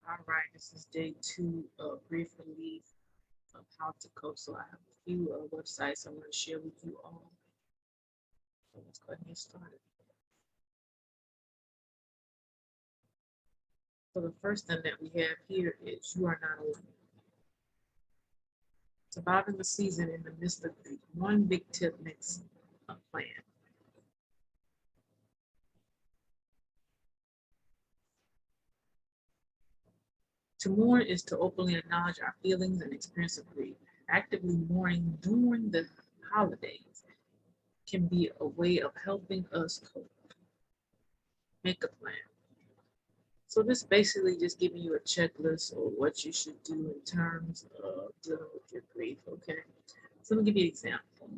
All right, this is day 2 of brief relief of how to cope. So I have a few websites I'm going to share with you all. So let's go ahead and get started. So the first thing that we have here is you are not alone. Surviving the season in the midst of grief. One big tip makes a plan. To mourn is to openly acknowledge our feelings and experience of grief. Actively mourning during the holidays can be a way of helping us cope. Make a plan. So this basically just giving you a checklist of what you should do in terms of dealing with your grief, okay? So let me give you an example.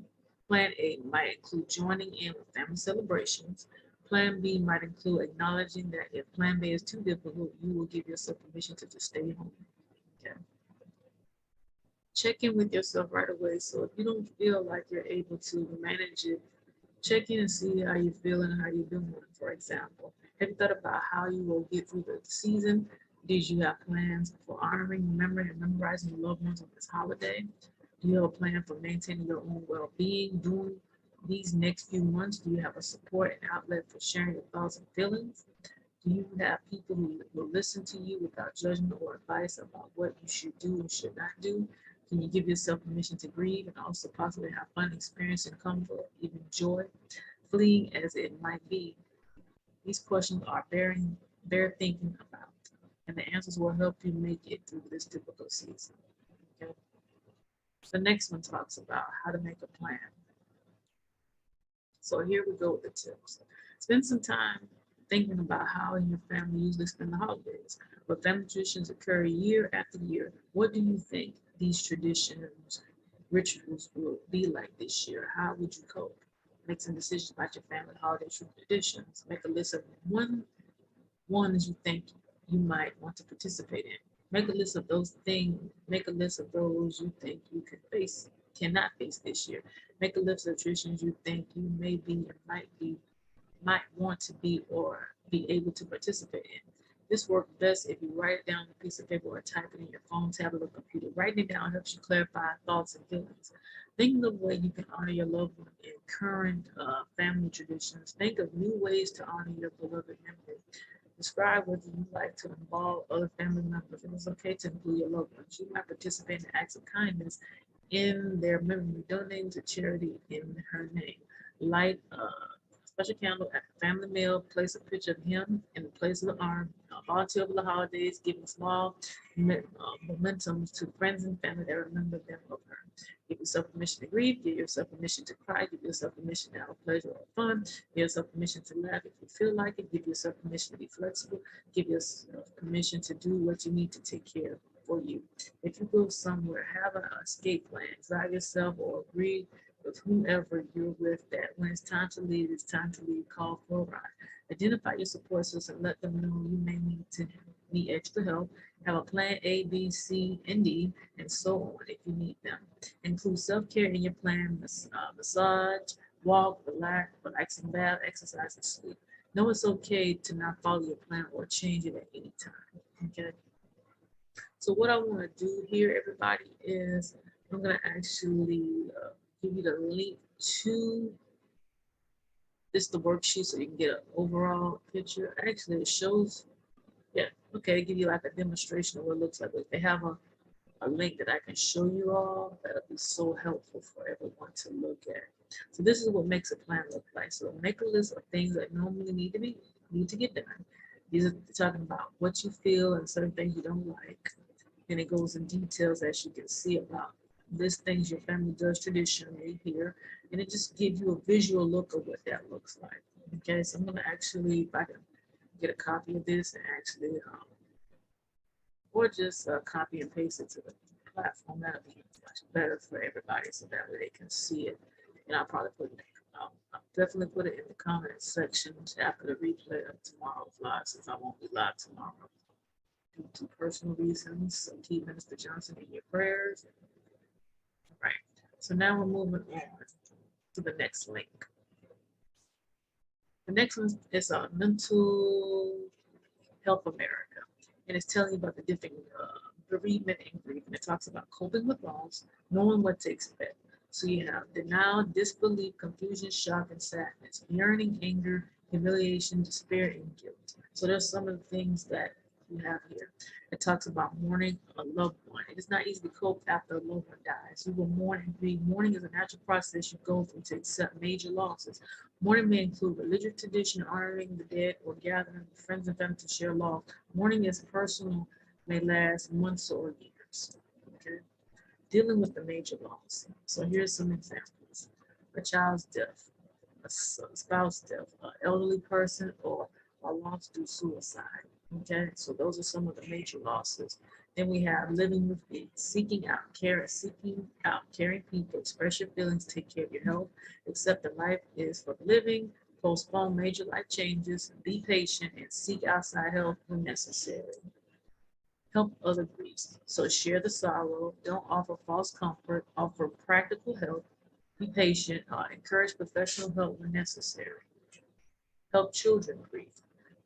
Plan A might include joining in with family celebrations. Plan B might include acknowledging that if Plan B is too difficult, you will give yourself permission to just stay home. Okay. Check in with yourself right away. So if you don't feel like you're able to manage it, check in and see how you're feeling and how you're doing. For example, have you thought about how you will get through the season? Did you have plans for honoring, remembering, and memorizing your loved ones on this holiday? Do you have a plan for maintaining your own well-being during these next few months? Do you have a support and outlet for sharing your thoughts and feelings? Do you have people who will listen to you without judgment or advice about what you should do and should not do? Can you give yourself permission to grieve and also possibly have fun, experience, and comfort, even joy, fleeing as it might be? These questions are bear thinking about, and the answers will help you make it through this difficult season. Okay? The next one talks about how to make a plan. So here we go with the tips. Spend some time thinking about how your family usually spend the holidays. But family traditions occur year after year. What do you think these traditions, rituals will be like this year? How would you cope? Make some decisions about your family holiday traditions. Make a list of ones you think you might want to participate in. Make a list of those things, make a list of those you think you cannot face this year. Make a list of traditions you think you may be and might want to be or be able to participate in. This works best if you write it down on a piece of paper or type it in your phone, tablet, or computer. Writing it down helps you clarify thoughts and feelings. Think of the way you can honor your loved one in current family traditions. Think of new ways to honor your beloved memory. Describe whether you like to involve other family members. It is okay to include your loved ones. You might participate in acts of kindness in their memory, donating to charity in her name. Light a special candle at the family meal, place a picture of him in the place of the arm, volunteer over the holidays, giving small momentums to friends and family that remember them of her. Give yourself permission to grieve, give yourself permission to cry, give yourself permission to have pleasure or fun, give yourself permission to laugh if you feel like it, give yourself permission to be flexible, give yourself permission to do what you need to take care of for you. If you go somewhere, have an escape plan, drive yourself or agree with whomever you're with that when it's time to leave, call for a ride. Identify your support system, let them know you may need extra help. Have a plan A, B, C, and D, and so on if you need them. Include self-care in your plan, massage, walk, relaxing bath, exercise, and sleep. Know it's okay to not follow your plan or change it at any time. Okay. So what I want to do here, everybody, is I'm going to actually give you the link to the worksheet so you can get an overall picture. Actually, it shows, yeah, okay, give you like a demonstration of what it looks like. If they have a link that I can show you all, that'll be so helpful for everyone to look at. So this is what makes a plan look like. So make a list of things that normally need to get done. These are talking about what you feel and certain things you don't like. And it goes in details as you can see about this things your family does traditionally here. And it just gives you a visual look of what that looks like. Okay, so I'm gonna actually, if I can get a copy of this and actually, or just copy and paste it to the platform, that'll be much better for everybody so that way they can see it. And I'll probably put it, I'll definitely put it in the comment section after the replay of tomorrow's live since I won't be live tomorrow due to personal reasons. So keep Minister Johnson in your prayers. All right. So now we're moving on to the next link. The next one is Mental Health America. and it's telling you about the different bereavement and grief. And it talks about coping with loss, knowing what to expect. So you have denial, disbelief, confusion, shock, and sadness, yearning, anger, humiliation, despair, and guilt. So there's some of the things that you have here. It talks about mourning a loved one. It is not easy to cope after a loved one dies. You will mourn and grieve. Mourning is a natural process you go through to accept major losses. Mourning may include religious tradition, honoring the dead, or gathering with friends and family to share loss. Mourning is personal, may last months or years. Okay, dealing with the major loss. So here's some examples: a child's death, a spouse death, an elderly person, or a loss due suicide. Okay, so those are some of the major losses. Then we have living with grief, seeking out caring people, express your feelings, take care of your health, accept that life is for the living, postpone major life changes, be patient, and seek outside help when necessary. Help other grief. So share the sorrow, don't offer false comfort, offer practical help, be patient, encourage professional help when necessary. Help children grieve.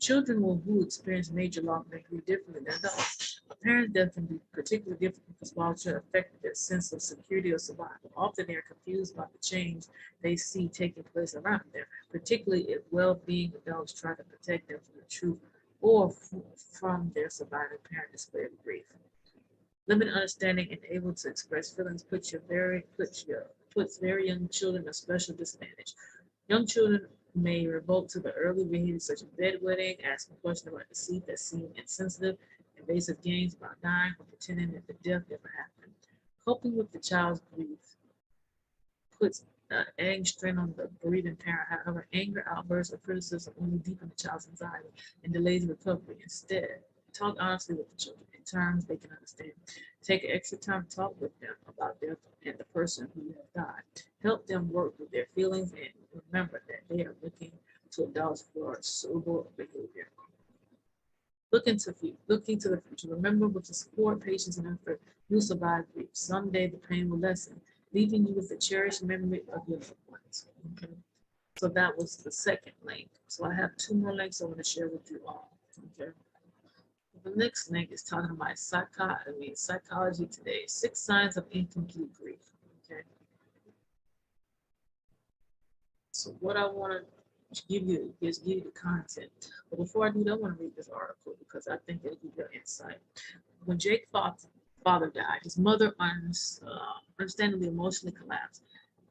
Children who experience major loss may grieve differently than adults. A parent's death can be particularly difficult for small children, affecting their sense of security or survival. Often they are confused by the change they see taking place around them, particularly if well-being adults try to protect them from the truth or from their surviving parent display of grief. Limited understanding and able to express feelings puts very young children at a special disadvantage. Young children may revolt to the early behaviors such as bedwetting, asking questions about deceit that seem insensitive, invasive games about dying, or pretending that the death never happened. Coping with the child's grief puts adding strain on the bereaving parent. However, anger, outbursts, or criticism only deepen the child's anxiety and delays recovery. Instead, talk honestly with the children in terms they can understand. Take extra time to talk with them about death and the person who has died. Help them work with their feelings and remember that they are looking to adults for sober behavior. Looking to the future. Remember, with the support, patience, and effort, you'll survive grief. Someday the pain will lessen, leaving you with a cherished memory of your loved ones. Okay. So that was the second link. So I have two more links I want to share with you all. Okay. The next link is talking about psychology today. 6 signs of incomplete grief. Okay. So what I want to give you is give you the content. But before I do that, I want to read this article because I think it'll give you insight. When Jake's father died, his mother understandably emotionally collapsed.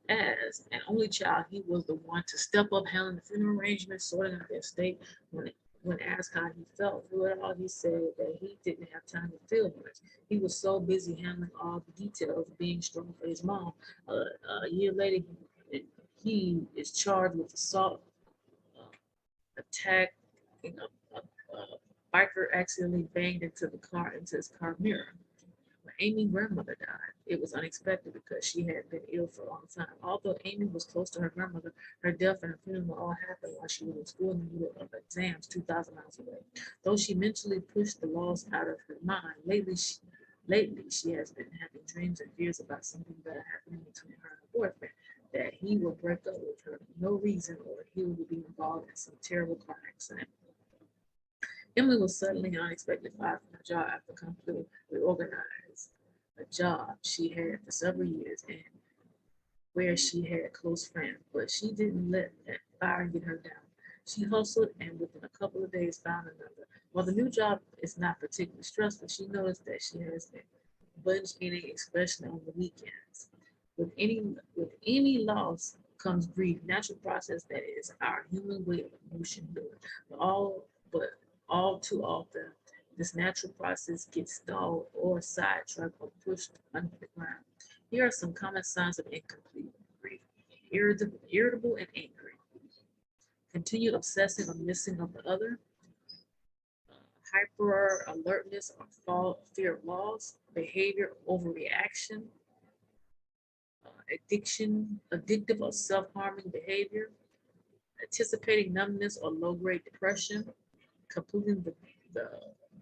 As an only child, he was the one to step up, handling the funeral arrangements, sorting out their estate. When asked how he felt through it all, he said that he didn't have time to feel much. He was so busy handling all the details, being strong for his mom. A year later, he is charged with assault, uh, attack, a biker accidentally banged into his car mirror. When Amy's grandmother died, it was unexpected because she had been ill for a long time. Although Amy was close to her grandmother, her death and her funeral all happened while she was in school in the middle of exams 2,000 miles away. Though she mentally pushed the loss out of her mind, lately she has been having dreams and fears about something bad happening between her and her boyfriend, that he will break up with her for no reason or he will be involved in some terrible car accident. Emily was suddenly and unexpectedly fired from her job after completely reorganized a job she had for several years and where she had close friends, but she didn't let that fire get her down. She hustled and within a couple of days found another. While the new job is not particularly stressful, she noticed that she has been binge eating, especially on the weekends. With any loss comes grief, natural process that is our human way of emotion healing. But all too often, this natural process gets stalled or sidetracked or pushed under the ground. Here are some common signs of incomplete grief: irritable and angry, continued obsessive or missing of the other, hyper alertness or fear of loss, behavior overreaction, addictive or self-harming behavior, anticipating numbness or low-grade depression, completing the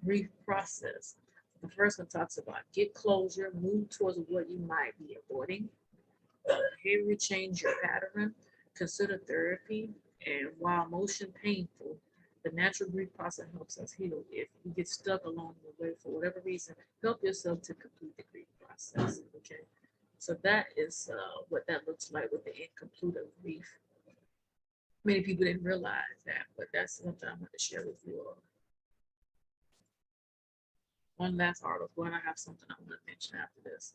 grief process. The first one talks about get closure, move towards what you might be avoiding, behavior change your pattern, consider therapy, and while emotion painful, The natural grief process helps us heal. If you get stuck along the way for whatever reason, help yourself to complete the grief process. Okay. So that is what that looks like with the incomplete of grief. Many people didn't realize that, but that's something I want to share with you all. One last article, and I have something I want to mention after this.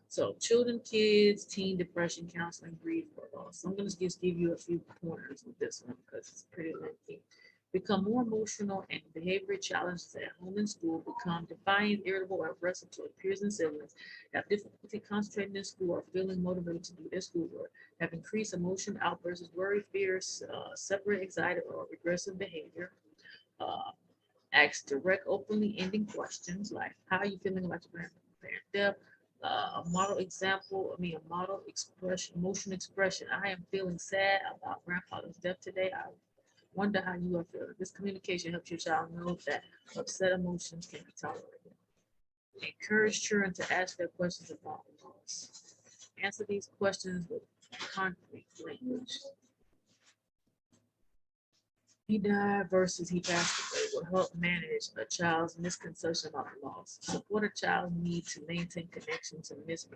So, children, kids, teen depression, counseling, grief, or loss. So I'm going to just give you a few pointers with this one because it's pretty lengthy. Become more emotional and behavior challenges at home and school. Become defiant, irritable, or aggressive toward peers and siblings. Have difficulty concentrating in school or feeling motivated to do their schoolwork. Have increased emotional outbursts, worry, fears, separate, anxiety, or regressive behavior. Uh, Ask direct, openly ending questions like, how are you feeling about your grandparent death? A model example, a model expression, emotion expression. I am feeling sad about grandfather's death today. I wonder how you are feeling. This communication helps your child know that upset emotions can be tolerated. Encourage children to ask their questions about loss. Answer these questions with concrete language. He died versus he passed away will help manage a child's misconception about loss. Support a child's need to maintain connection to missing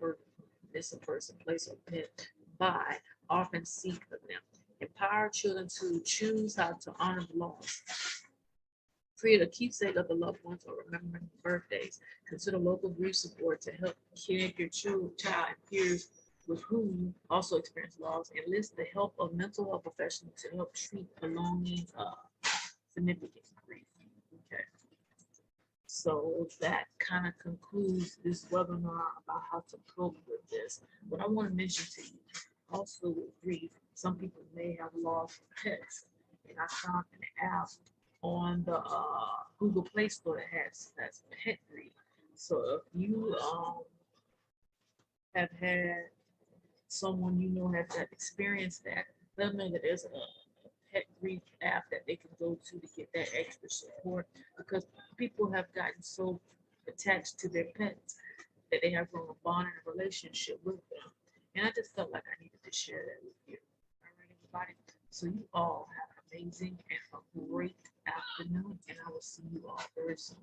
person, place, or pet by often seek of them. Empower children to choose how to honor the loss. Create a keepsake of the loved ones or remembering birthdays. Consider local grief support to help connect your child and peers with whom also experience loss. Enlist the help of mental health professionals to help treat belonging significant grief. Okay. So that kind of concludes this webinar about how to cope with this. What I want to mention to you also with grief, some people may have lost pets. And I found an app on the Google Play Store that has that's pet grief. So if you have had someone you know has that experienced that, let them know that there's a pet grief app that they can go to get that extra support because people have gotten so attached to their pets that they have grown a bond and a relationship with them. And I just felt like I needed to share that with you. All right, everybody. So you all have an amazing and a great afternoon, and I will see you all very soon.